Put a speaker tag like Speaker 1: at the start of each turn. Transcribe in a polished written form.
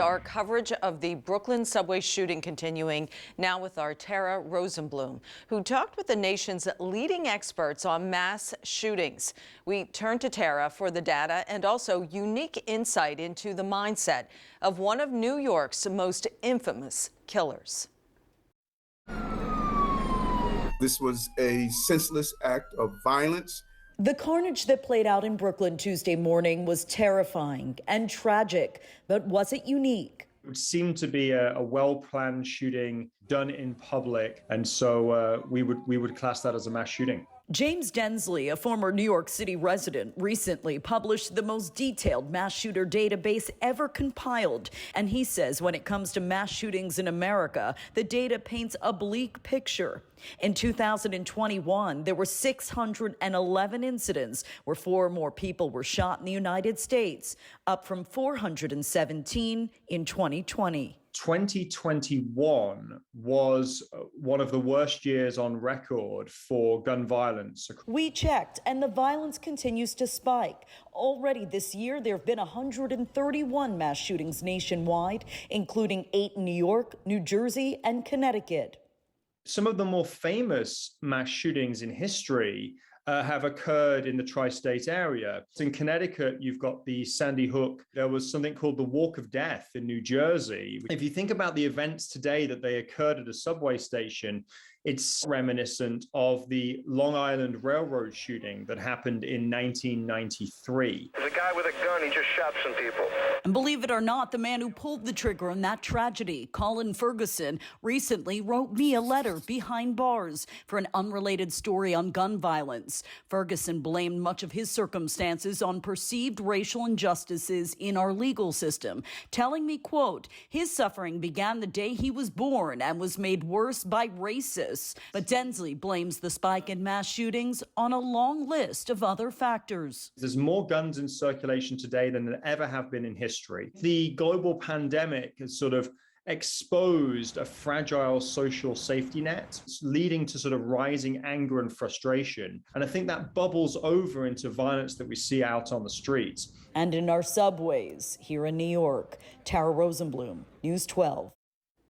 Speaker 1: Our coverage of the Brooklyn subway shooting continuing now with our Tara Rosenblum, who talked with the nation's leading experts on mass shootings. We turn to Tara for the data and also unique insight into the mindset of one of New York's most infamous killers.
Speaker 2: This was a senseless act of violence.
Speaker 3: The carnage that played out in Brooklyn Tuesday morning was terrifying and tragic, but was it unique?
Speaker 4: It seemed to be a well-planned shooting done in public, and so we would class that as a mass shooting.
Speaker 3: James Densley, a former New York City resident, recently published the most detailed mass shooter database ever compiled. And he says when it comes to mass shootings in America, the data paints a bleak picture. In 2021, there were 611 incidents where 4 or more people were shot in the United States, up from 417 in 2020.
Speaker 4: 2021 was one of the worst years on record for gun violence.
Speaker 3: We checked, and the violence continues to spike. Already this year, there have been 131 mass shootings nationwide, including 8 in New York, New Jersey, and Connecticut.
Speaker 4: Some of the more famous mass shootings in history have occurred in the tri-state area. In Connecticut, you've got the Sandy Hook. There was something called the Walk of Death in New Jersey. If you think about the events today that they occurred at a subway station, it's reminiscent of the Long Island Railroad shooting that happened in 1993.
Speaker 5: There's a guy with a gun, he just shot some people.
Speaker 3: And believe it or not, the man who pulled the trigger in that tragedy, Colin Ferguson, recently wrote me a letter behind bars for an unrelated story on gun violence. Ferguson blamed much of his circumstances on perceived racial injustices in our legal system, telling me, quote, his suffering began the day he was born and was made worse by racists. But Densley blames the spike in mass shootings on a long list of other factors.
Speaker 4: There's more guns in circulation today than there ever have been in history. The global pandemic has sort of exposed a fragile social safety net, leading to sort of rising anger and frustration. And I think that bubbles over into violence that we see out on the streets.
Speaker 3: And in our subways here in New York. Tara Rosenblum, News 12.